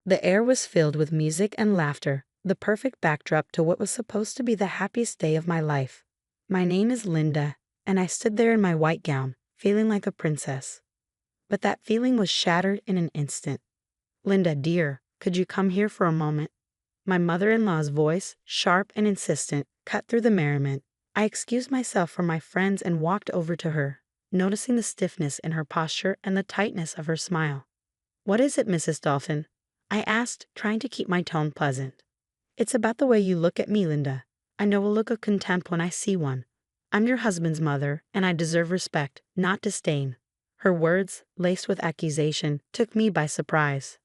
The air was filled with music and laughter, the perfect backdrop to what was supposed to be the happiest day of my life. My name is Linda, and I stood there in my white gown, feeling like a princess. But that feeling was shattered in an instant. Linda, dear, could you come here for a moment? My mother-in-law's voice, sharp and insistent, cut through the merriment. I excused myself from my friends and walked over to her, noticing the stiffness in her posture and the tightness of her smile. "What is it, Mrs. Dalton?" I asked, trying to keep my tone pleasant. "It's about the way you look at me, Linda. I know a look of contempt when I see one. I'm your husband's mother, and I deserve respect, not disdain." Her words, laced with accusation, took me by surprise.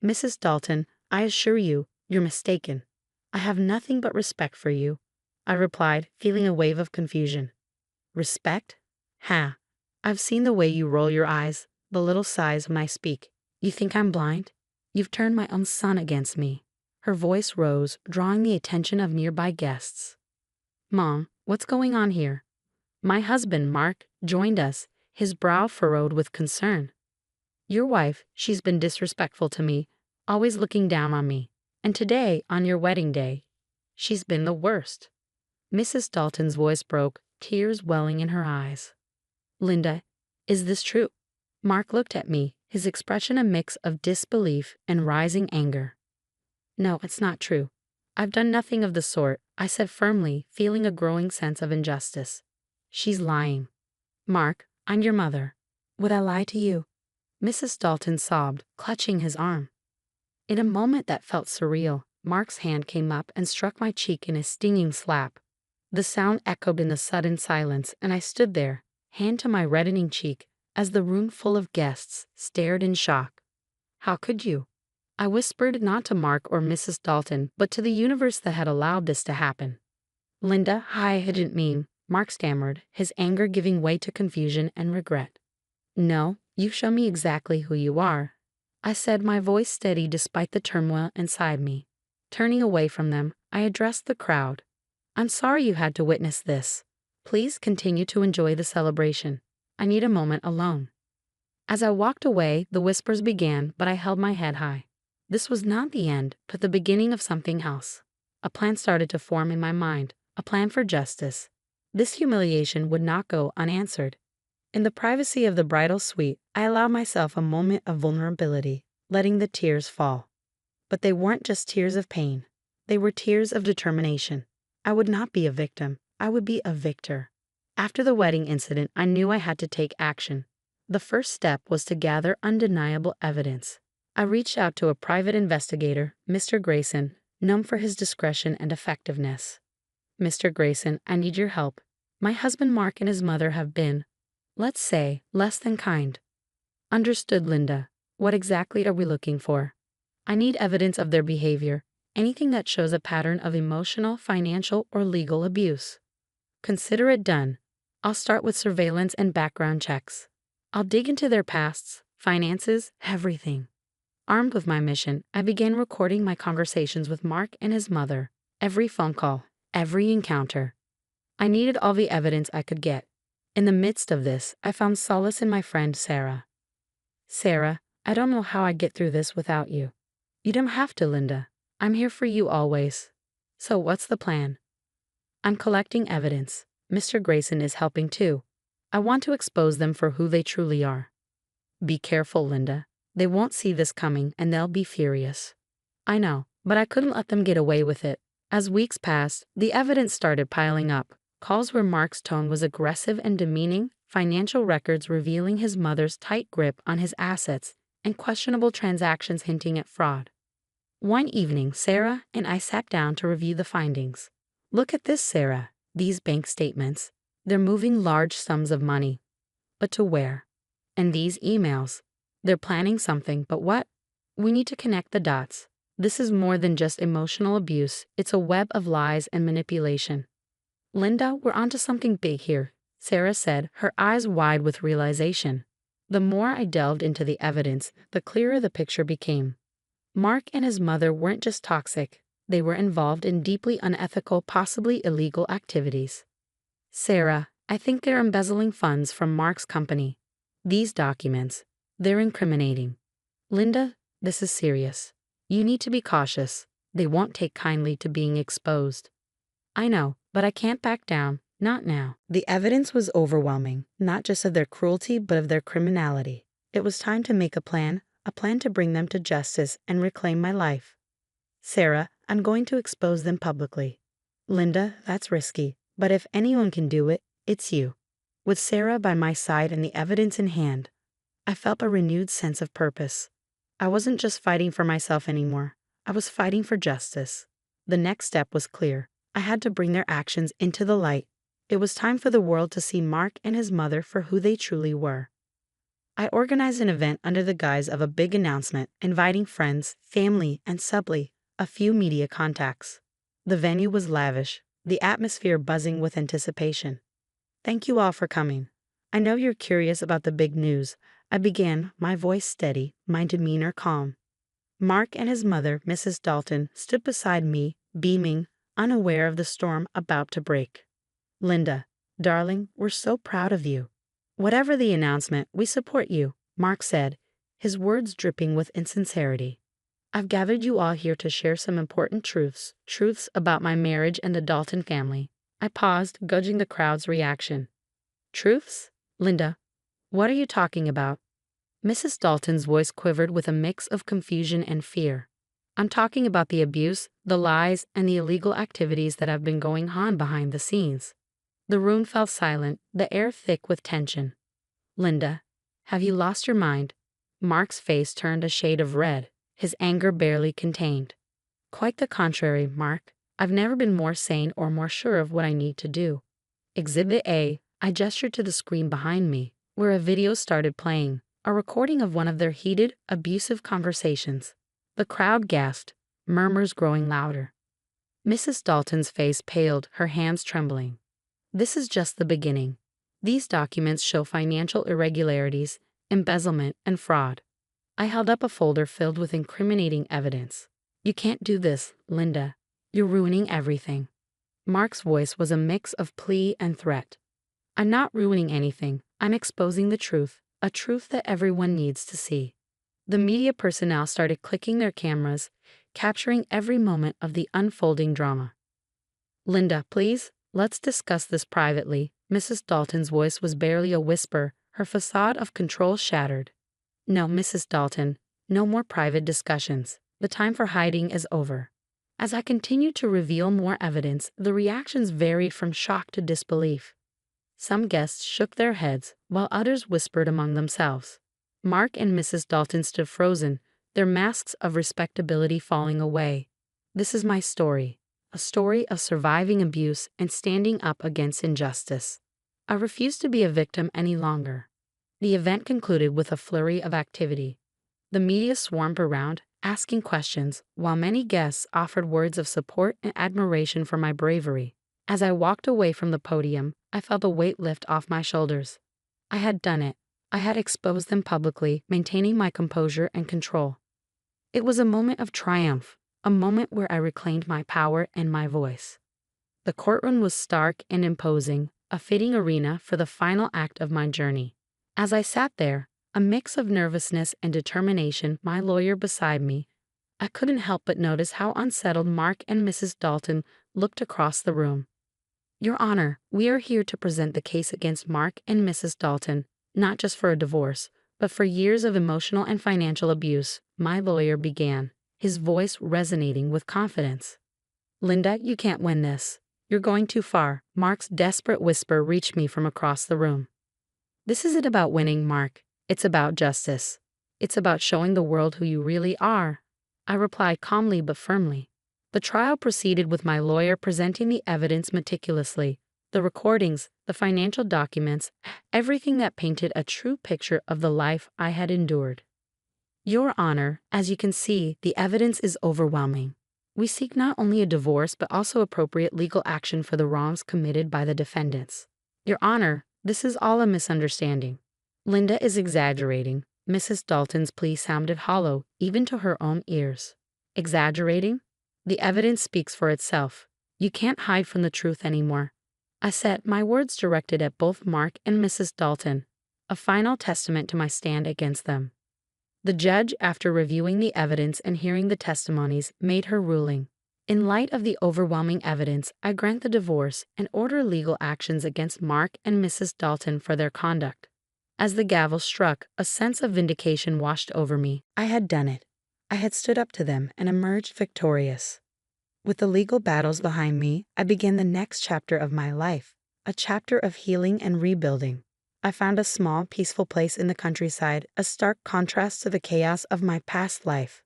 "Mrs. Dalton, I assure you, you're mistaken. I have nothing but respect for you," I replied, feeling a wave of confusion. "Respect? Ha! I've seen the way you roll your eyes, the little sighs when I speak. You think I'm blind? You've turned my own son against me." Her voice rose, drawing the attention of nearby guests. "Mom, what's going on here?" My husband, Mark, joined us, his brow furrowed with concern. "Your wife, she's been disrespectful to me, always looking down on me. And today, on your wedding day, she's been the worst." Mrs. Dalton's voice broke, tears welling in her eyes. "Linda, is this true?" Mark looked at me, his expression a mix of disbelief and rising anger. "No, it's not true. I've done nothing of the sort," I said firmly, feeling a growing sense of injustice. "She's lying." "Mark, I'm your mother. Would I lie to you?" Mrs. Dalton sobbed, clutching his arm. In a moment that felt surreal, Mark's hand came up and struck my cheek in a stinging slap. The sound echoed in the sudden silence, and I stood there, hand to my reddening cheek, as the room full of guests stared in shock. "How could you?" I whispered, not to Mark or Mrs. Dalton, but to the universe that had allowed this to happen. "Linda, I didn't mean," Mark stammered, his anger giving way to confusion and regret. "No, you show me exactly who you are," I said, my voice steady despite the turmoil inside me. Turning away from them, I addressed the crowd. "I'm sorry you had to witness this. Please continue to enjoy the celebration. I need a moment alone." As I walked away, the whispers began, but I held my head high. This was not the end, but the beginning of something else. A plan started to form in my mind, a plan for justice. This humiliation would not go unanswered. In the privacy of the bridal suite, I allowed myself a moment of vulnerability, letting the tears fall. But they weren't just tears of pain. They were tears of determination. I would not be a victim. I would be a victor. After the wedding incident, I knew I had to take action. The first step was to gather undeniable evidence. I reached out to a private investigator, Mr. Grayson, known for his discretion and effectiveness. "Mr. Grayson, I need your help. My husband Mark and his mother have been, let's say, less than kind." "Understood, Linda. What exactly are we looking for?" "I need evidence of their behavior, anything that shows a pattern of emotional, financial, or legal abuse." "Consider it done. I'll start with surveillance and background checks. I'll dig into their pasts, finances, everything." Armed with my mission, I began recording my conversations with Mark and his mother, every phone call, every encounter. I needed all the evidence I could get. In the midst of this, I found solace in my friend Sarah. "Sarah, I don't know how I'd get through this without you." "You don't have to, Linda. I'm here for you always." "So what's the plan?" "I'm collecting evidence. Mr. Grayson is helping too. I want to expose them for who they truly are." "Be careful, Linda. They won't see this coming and they'll be furious." "I know, but I couldn't let them get away with it." As weeks passed, the evidence started piling up. Calls where Mark's tone was aggressive and demeaning, financial records revealing his mother's tight grip on his assets, and questionable transactions hinting at fraud. One evening, Sarah and I sat down to review the findings. "Look at this, Sarah. These bank statements. They're moving large sums of money. But to where? And these emails. They're planning something, but what? We need to connect the dots. This is more than just emotional abuse. It's a web of lies and manipulation." "Linda, we're onto something big here," Sarah said, her eyes wide with realization. The more I delved into the evidence, the clearer the picture became. Mark and his mother weren't just toxic. They were involved in deeply unethical, possibly illegal activities. "Sarah, I think they're embezzling funds from Mark's company. These documents, they're incriminating." "Linda, this is serious. You need to be cautious. They won't take kindly to being exposed. I know, but I can't back down, not now. The evidence was overwhelming, not just of their cruelty, but of their criminality. It was time to make a plan to bring them to justice and reclaim my life. Sarah, I'm going to expose them publicly. Linda, that's risky, but if anyone can do it, it's you. With Sarah by my side and the evidence in hand, I felt a renewed sense of purpose. I wasn't just fighting for myself anymore. I was fighting for justice. The next step was clear. I had to bring their actions into the light. It was time for the world to see Mark and his mother for who they truly were. I organized an event under the guise of a big announcement, inviting friends, family, and subtly, a few media contacts. The venue was lavish, the atmosphere buzzing with anticipation. Thank you all for coming. I know you're curious about the big news. I began, my voice steady, my demeanor calm. Mark and his mother, Mrs. Dalton, stood beside me, beaming, unaware of the storm about to break. Linda, darling, we're so proud of you. Whatever the announcement, we support you, Mark said, his words dripping with insincerity. I've gathered you all here to share some important truths about my marriage and the Dalton family. I paused, gauging the crowd's reaction. Truths? Linda, what are you talking about? Mrs. Dalton's voice quivered with a mix of confusion and fear. I'm talking about the abuse, the lies, and the illegal activities that have been going on behind the scenes. The room fell silent, the air thick with tension. Linda, have you lost your mind? Mark's face turned a shade of red, his anger barely contained. Quite the contrary, Mark. I've never been more sane or more sure of what I need to do. Exhibit A. I gestured to the screen behind me, where a video started playing, a recording of one of their heated, abusive conversations. The crowd gasped, murmurs growing louder. Mrs. Dalton's face paled, her hands trembling. This is just the beginning. These documents show financial irregularities, embezzlement, and fraud. I held up a folder filled with incriminating evidence. You can't do this, Linda. You're ruining everything. Mark's voice was a mix of plea and threat. I'm not ruining anything. I'm exposing the truth, a truth that everyone needs to see. The media personnel started clicking their cameras, capturing every moment of the unfolding drama. Linda, please, let's discuss this privately. Mrs. Dalton's voice was barely a whisper, her facade of control shattered. No, Mrs. Dalton, no more private discussions. The time for hiding is over. As I continued to reveal more evidence, the reactions varied from shock to disbelief. Some guests shook their heads, while others whispered among themselves. Mark and Mrs. Dalton stood frozen, their masks of respectability falling away. This is my story, a story of surviving abuse and standing up against injustice. I refuse to be a victim any longer. The event concluded with a flurry of activity. The media swarmed around, asking questions, while many guests offered words of support and admiration for my bravery. As I walked away from the podium, I felt a weight lift off my shoulders. I had done it. I had exposed them publicly, maintaining my composure and control. It was a moment of triumph, a moment where I reclaimed my power and my voice. The courtroom was stark and imposing, a fitting arena for the final act of my journey. As I sat there, a mix of nervousness and determination, my lawyer beside me, I couldn't help but notice how unsettled Mark and Mrs. Dalton looked across the room. Your Honor, we are here to present the case against Mark and Mrs. Dalton, not just for a divorce, but for years of emotional and financial abuse, my lawyer began, his voice resonating with confidence. Linda, you can't win this. You're going too far. Mark's desperate whisper reached me from across the room. This isn't about winning, Mark. It's about justice. It's about showing the world who you really are. I replied calmly but firmly. The trial proceeded with my lawyer presenting the evidence meticulously, the recordings, the financial documents, everything that painted a true picture of the life I had endured. Your Honor, as you can see, the evidence is overwhelming. We seek not only a divorce but also appropriate legal action for the wrongs committed by the defendants. Your Honor, this is all a misunderstanding. Linda is exaggerating. Mrs. Dalton's plea sounded hollow, even to her own ears. Exaggerating? The evidence speaks for itself. You can't hide from the truth anymore. I said, my words directed at both Mark and Mrs. Dalton, a final testament to my stand against them. The judge, after reviewing the evidence and hearing the testimonies, made her ruling. In light of the overwhelming evidence, I grant the divorce and order legal actions against Mark and Mrs. Dalton for their conduct. As the gavel struck, a sense of vindication washed over me. I had done it. I had stood up to them and emerged victorious. With the legal battles behind me, I began the next chapter of my life, a chapter of healing and rebuilding. I found a small, peaceful place in the countryside, a stark contrast to the chaos of my past life.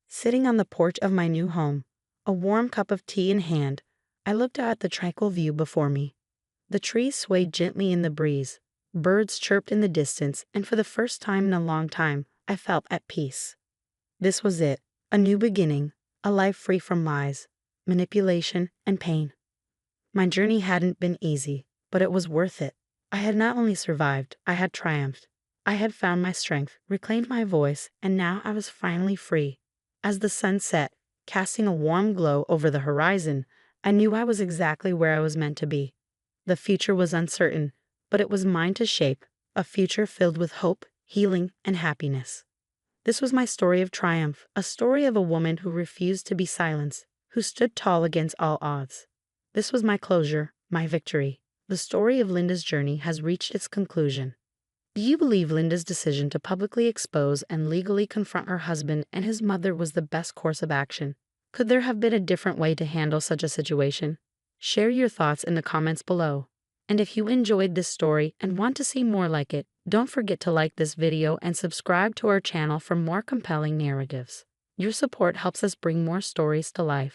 Sitting on the porch of my new home, a warm cup of tea in hand, I looked out at the tranquil view before me. The trees swayed gently in the breeze, birds chirped in the distance, and for the first time in a long time, I felt at peace. This was it, a new beginning, a life free from lies, manipulation, and pain. My journey hadn't been easy, but it was worth it. I had not only survived, I had triumphed. I had found my strength, reclaimed my voice, and now I was finally free. As the sun set, casting a warm glow over the horizon, I knew I was exactly where I was meant to be. The future was uncertain, but it was mine to shape, a future filled with hope, healing, and happiness. This was my story of triumph, a story of a woman who refused to be silenced, who stood tall against all odds. This was my closure, my victory. The story of Linda's journey has reached its conclusion. Do you believe Linda's decision to publicly expose and legally confront her husband and his mother was the best course of action? Could there have been a different way to handle such a situation? Share your thoughts in the comments below. And if you enjoyed this story and want to see more like it, don't forget to like this video and subscribe to our channel for more compelling narratives. Your support helps us bring more stories to life.